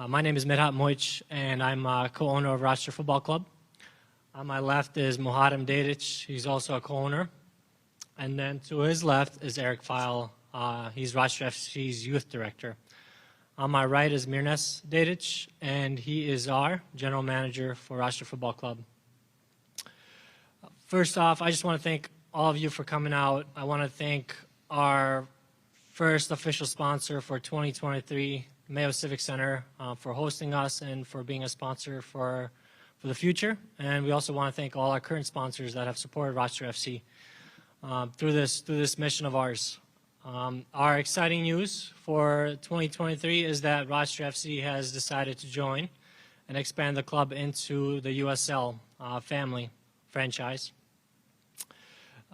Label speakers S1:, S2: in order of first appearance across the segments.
S1: My name is Midhat Mujic, and I'm a co-owner of Rochester Football Club. On my left is Muharem Dedic. He's also a co-owner. And then to his left is Eric File. He's Rochester FC's youth director. On my right is Mirnes Dedic, and he is our general manager for Rochester Football Club. First off, I just want to thank all of you for coming out. I want to thank our first official sponsor for 2023, Mayo Civic Center, for hosting us and for being a sponsor for the future. And we also want to thank all our current sponsors that have supported Rochester FC through this mission of ours. Our exciting news for 2023 is that Rochester FC has decided to join and expand the club into the USL family franchise.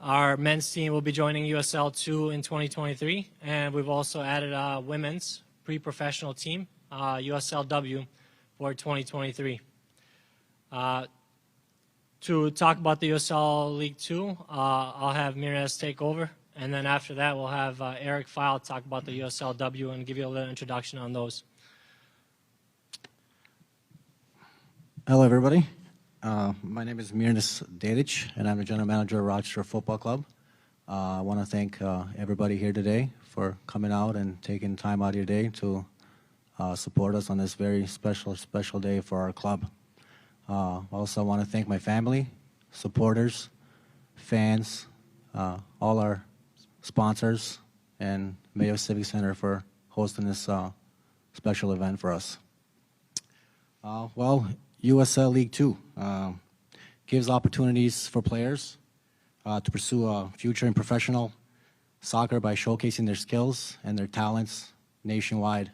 S1: Our men's team will be joining USL 2 in 2023, and we've also added a women's pre-professional team, USLW, for 2023. To talk about the USL League 2, I'll have Mirnes take over, and then after that we'll have Eric File talk about the USLW and give you a little introduction on those.
S2: Hello, everybody. My name is Mirnes Dedic, and I'm the general manager of Rochester Football Club. I want to thank everybody here today for coming out and taking time out of your day to support us on this very special day for our club. Also, I want to thank my family, supporters, fans, all our sponsors, and Mayo Civic Center for hosting this special event for us. USL League 2 gives opportunities for players to pursue a future in professional soccer by showcasing their skills and their talents nationwide.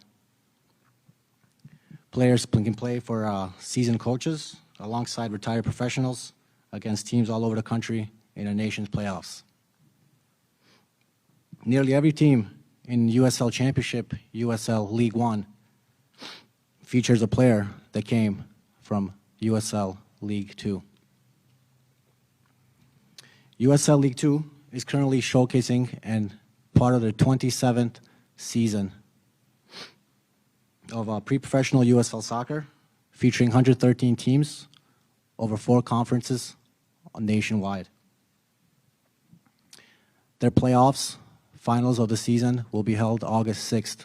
S2: Players can play for seasoned coaches alongside retired professionals against teams all over the country in the nation's playoffs. Nearly every team in USL Championship, USL League 1, features a player that came from USL League 2. USL League 2 is currently showcasing and part of the 27th season of pre-professional USL soccer, featuring 113 teams over 4 conferences nationwide. Their playoffs, finals of the season, will be held August 6th.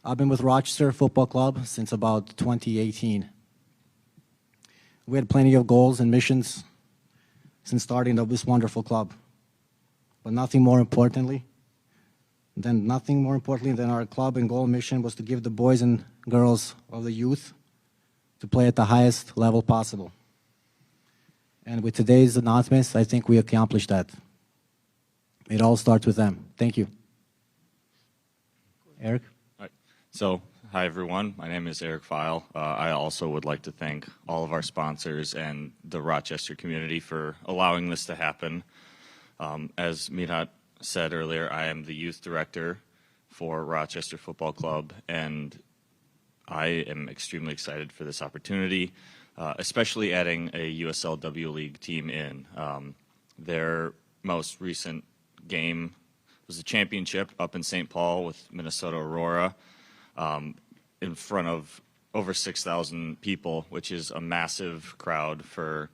S2: I've been with Rochester Football Club since about 2018. We had plenty of goals and missions since starting of this wonderful club. But nothing more importantly than our club and goal mission was to give the boys and girls of the youth to play at the highest level possible. And with today's announcements, I think we accomplished that. It all starts with them. Thank you. Eric?
S3: So, hi everyone, my name is Eric File. I also would like to thank all of our sponsors and the Rochester community for allowing this to happen. As Midhat said earlier, I am the youth director for Rochester Football Club, and I am extremely excited for this opportunity, especially adding a USLW League team in. Their most recent game was a championship up in St. Paul with Minnesota Aurora, in front of over 6,000 people, which is a massive crowd for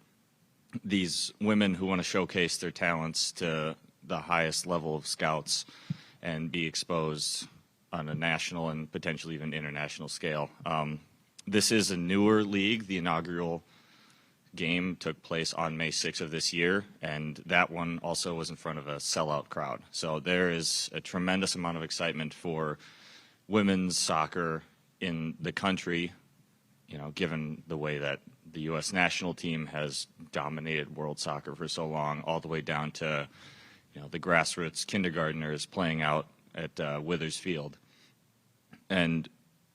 S3: these women who want to showcase their talents to the highest level of scouts and be exposed on a national and potentially even international scale. This is a newer league. The inaugural game took place on May 6th of this year, and that one also was in front of a sellout crowd. So there is a tremendous amount of excitement for women's soccer in the country, you know, given the way that the U.S. national team has dominated world soccer for so long, all the way down to, you know, the grassroots kindergartners playing out at Withers Field. And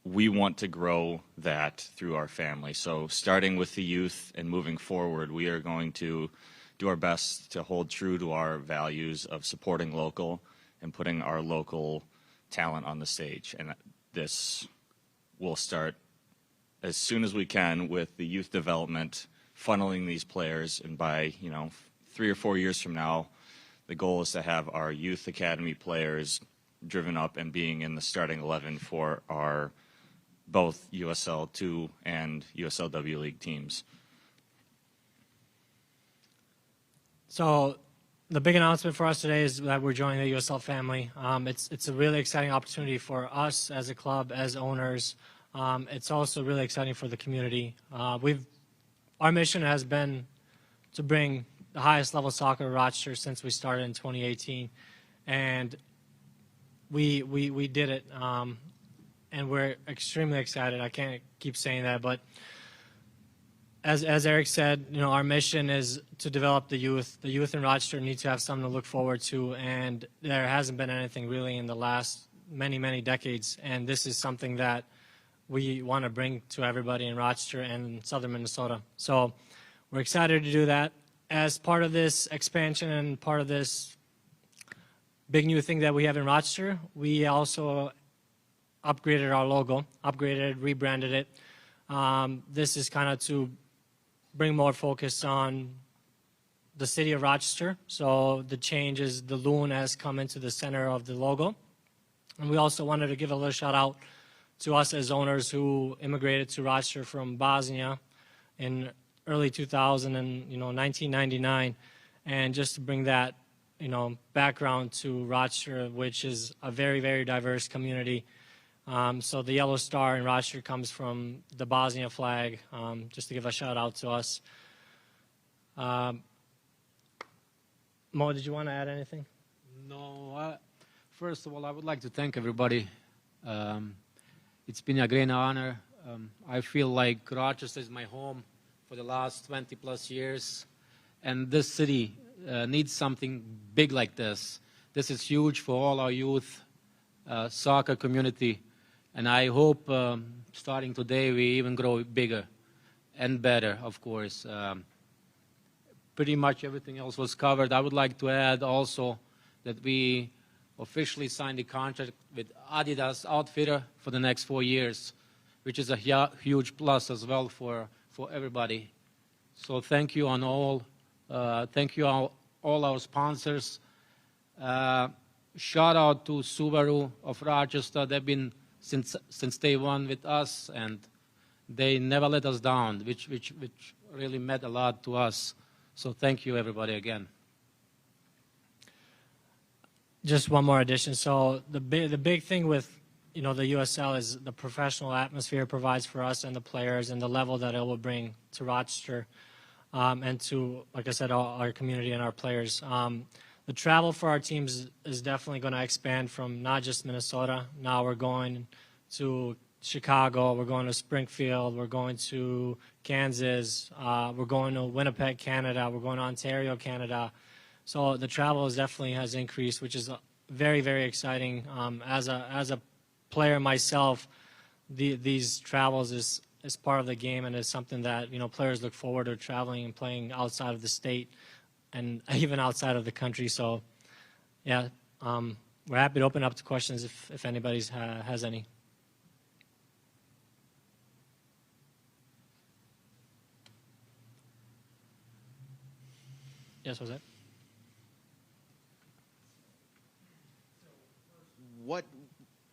S3: we want to grow that through our family. So starting with the youth and moving forward, we are going to do our best to hold true to our values of supporting local and putting our local talent on the stage. And this will start as soon as we can with the youth development, funneling these players, and by 3 or 4 years from now, the goal is to have our youth academy players driven up and being in the starting 11 for our both USL 2 and USLW League teams.
S1: So the big announcement for us today is that we're joining the USL family. It's a really exciting opportunity for us as a club, as owners. It's also really exciting for the community. Our mission has been to bring the highest level soccer to Rochester since we started in 2018, and we did it. And we're extremely excited. I can't keep saying that, but as Eric said, our mission is to develop the youth. The youth in Rochester need to have something to look forward to, and there hasn't been anything really in the last many decades. And this is something that we want to bring to everybody in Rochester and southern Minnesota. So we're excited to do that. As part of this expansion and part of this big new thing that we have in Rochester, we also upgraded our logo, rebranded it. This is kind of to bring more focus on the city of Rochester. So the change is the loon has come into the center of the logo. And we also wanted to give a little shout out to us as owners who immigrated to Rochester from Bosnia in early 2000 and 1999, and just to bring that background to Rochester, which is a very diverse community. So the yellow star in Rochester comes from the Bosnia flag, just to give a shout out to us. Mo, did you want to add anything?
S4: No. First of all, I would like to thank everybody. It's been a great honor. I feel like Rochester is my home for the last 20 plus years, and this city needs something big like this. This is huge for all our youth soccer community, and I hope starting today we even grow bigger and better, of course. Pretty much everything else was covered. I would like to add also that we officially signed a contract with Adidas outfitter for the next 4 years, which is a huge plus as well for everybody. So thank you on all. Thank you all our sponsors. Shout out to Subaru of Rochester. They've been since day one with us, and they never let us down, which really meant a lot to us. So thank you, everybody, again.
S1: Just one more addition. So the big thing with the USL is the professional atmosphere it provides for us and the players, and the level that it will bring to Rochester, and to, like I said, our community and our players. The travel for our teams is definitely going to expand from not just Minnesota. Now we're going to Chicago, we're going to Springfield, we're going to Kansas, we're going to Winnipeg, Canada, we're going to Ontario, Canada. So the travel definitely has increased, which is very exciting. As a player myself, these travels is part of the game, and is something that players look forward to, traveling and playing outside of the state and even outside of the country. So yeah, we're happy to open up to questions if anybody has any. Yes, was that?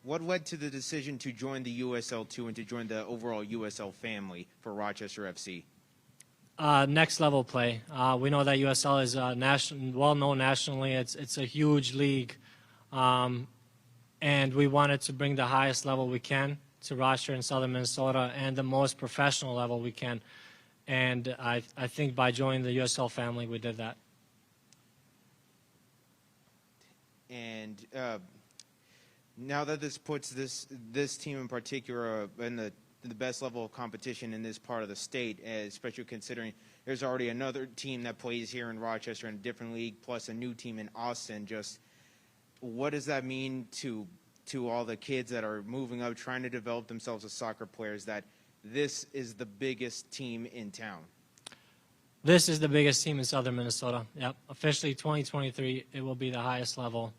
S5: What led to the decision to join the USL2 and to join the overall USL family for Rochester FC?
S1: Next level play. We know that USL is well known nationally. It's a huge league, and we wanted to bring the highest level we can to Rochester and southern Minnesota, and the most professional level we can. And I think by joining the USL family, we did that.
S5: And now that this puts this team in particular in the best level of competition in this part of the state, especially considering there's already another team that plays here in Rochester in a different league, plus a new team in Austin, just what does that mean to all the kids that are moving up, trying to develop themselves as soccer players, that this is the biggest team in town?
S1: This is the biggest team in southern Minnesota. Yep, officially 2023, it will be the highest level.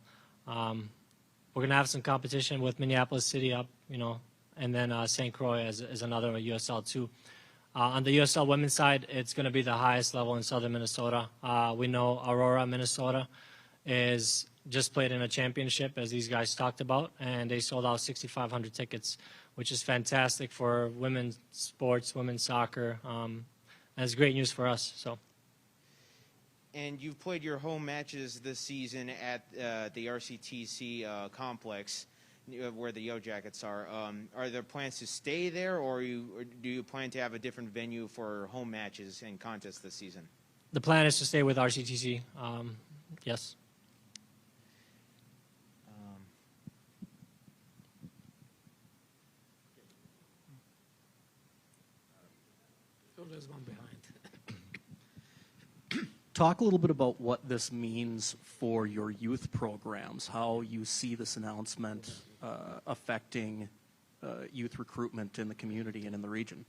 S1: We're going to have some competition with Minneapolis City up, and then St. Croix is another USL too. On the USL women's side, it's going to be the highest level in southern Minnesota. We know Aurora, Minnesota is just played in a championship, as these guys talked about, and they sold out 6,500 tickets, which is fantastic for women's sports, women's soccer. And it's great news for us. So.
S5: And you've played your home matches this season at the RCTC complex, where the Yo Jackets are. Are there plans to stay there, or do you plan to have a different venue for home matches and contests this season?
S1: The plan is to stay with RCTC. Yes.
S4: There's one behind.
S6: Talk a little bit about what this means for your youth programs, how you see this announcement affecting youth recruitment in the community and in the region.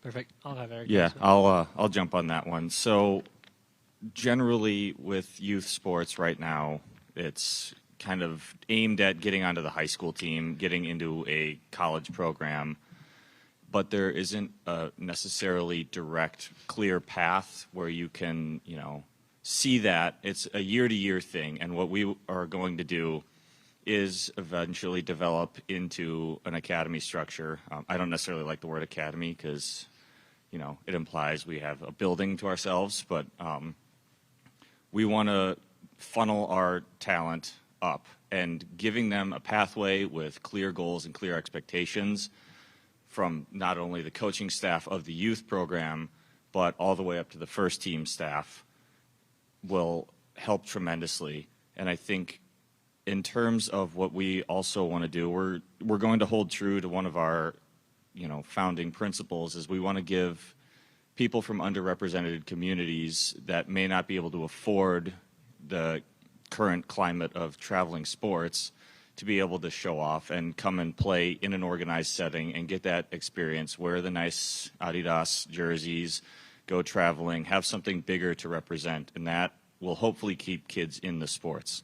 S1: Perfect. I'll have Eric.
S3: Yeah, I'll jump on that one. So generally with youth sports right now, it's kind of aimed at getting onto the high school team, getting into a college program, but there isn't a necessarily direct, clear path where you can, see that. It's a year-to-year thing, and what we are going to do is eventually develop into an academy structure. I don't necessarily like the word academy because, it implies we have a building to ourselves, but we want to funnel our talent up and giving them a pathway with clear goals and clear expectations from not only the coaching staff of the youth program, but all the way up to the first team staff will help tremendously. And I think in terms of what we also want to do, we're going to hold true to one of our, founding principles is we want to give people from underrepresented communities that may not be able to afford the current climate of traveling sports to be able to show off and come and play in an organized setting and get that experience, wear the nice Adidas jerseys, go traveling, have something bigger to represent, and that will hopefully keep kids in the sports.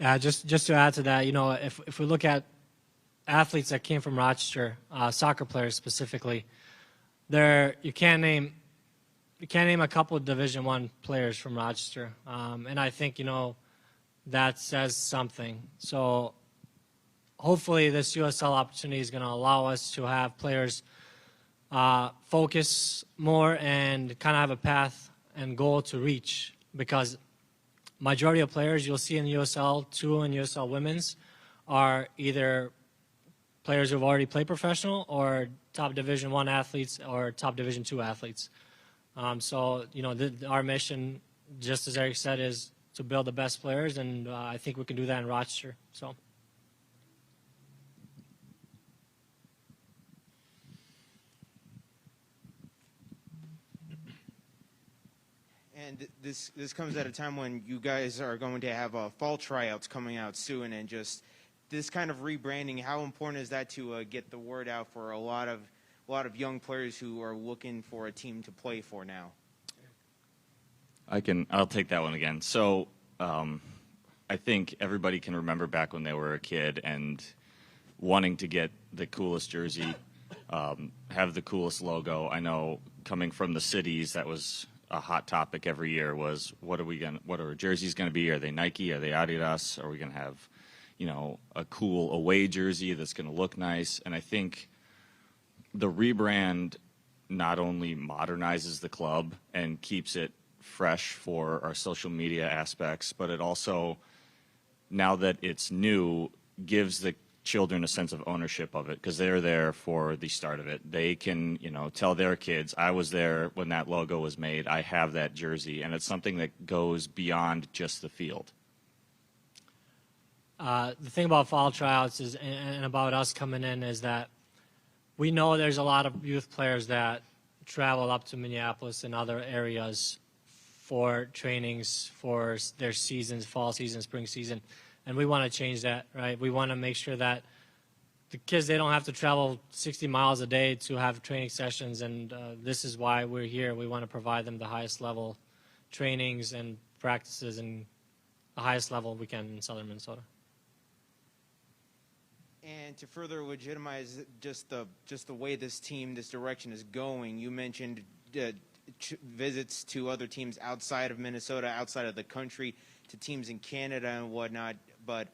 S1: Yeah, just to add to that, if we look at athletes that came from Rochester, soccer players specifically, you can't name a couple of Division I players from Rochester, and I think that says something. So hopefully this USL opportunity is going to allow us to have players focus more and kind of have a path and goal to reach, because majority of players you'll see in USL 2 and USL Women's are either players who've already played professional or top Division I athletes or top Division II athletes. So, our mission, just as Eric said, is to build the best players, and I think we can do that in Rochester. So.
S5: And this comes at a time when you guys are going to have fall tryouts coming out soon, and just this kind of rebranding. How important is that to get the word out for a lot of young players who are looking for a team to play for now?
S3: I'll take that one again. So I think everybody can remember back when they were a kid and wanting to get the coolest jersey, have the coolest logo. I know coming from the cities, that was a hot topic every year was what are our jerseys going to be? Are they Nike? Are they Adidas? Are we going to have, a cool away jersey that's going to look nice? And I think the rebrand not only modernizes the club and keeps it fresh for our social media aspects, but it also, now that it's new, gives the children a sense of ownership of it because they're there for the start of it. They can, tell their kids, I was there when that logo was made. I have that jersey, and it's something that goes beyond just the field.
S1: The thing about fall tryouts and about us coming in is that we know there's a lot of youth players that travel up to Minneapolis and other areas for trainings for their seasons, fall season, spring season. And we want to change that, right? We want to make sure that the kids, they don't have to travel 60 miles a day to have training sessions, and this is why we're here. We want to provide them the highest level trainings and practices and the highest level we can in southern Minnesota.
S5: And to further legitimize just the way this direction is going, you mentioned visits to other teams outside of Minnesota, outside of the country. to teams in Canada and whatnot. But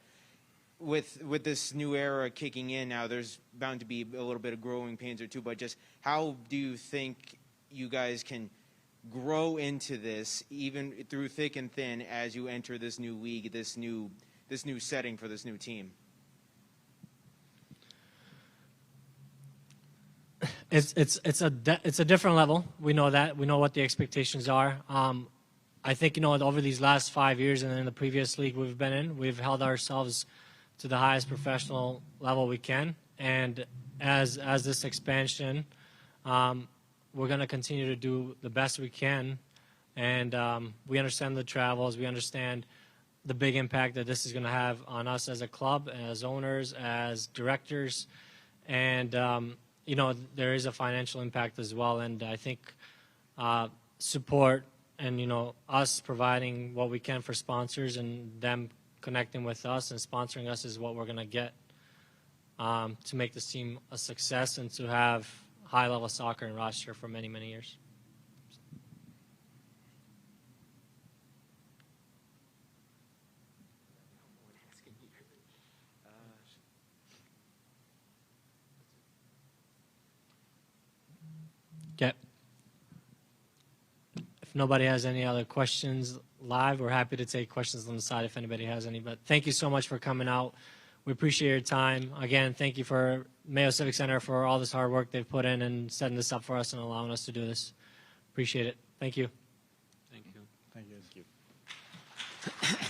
S5: with this new era kicking in now, there's bound to be a little bit of growing pains or two. But just how do you think you guys can grow into this, even through thick and thin, as you enter this new league, this new setting for this new team?
S1: It's a different level. We know that. We know what the expectations are. I think, over these last 5 years and in the previous league we've been in, we've held ourselves to the highest professional level we can. And as this expansion, we're going to continue to do the best we can. And we understand the travels. We understand the big impact that this is going to have on us as a club, as owners, as directors. And, there is a financial impact as well. And I think support and, us providing what we can for sponsors and them connecting with us and sponsoring us is what we're going to get to make this team a success and to have high-level soccer in Rochester for many, many years. Okay. If nobody has any other questions live, we're happy to take questions on the side if anybody has any. But thank you so much for coming out. We appreciate your time. Again, thank you for Mayo Civic Center for all this hard work they've put in and setting this up for us and allowing us to do this. Appreciate it. Thank you.
S4: Thank you.
S2: Thank you.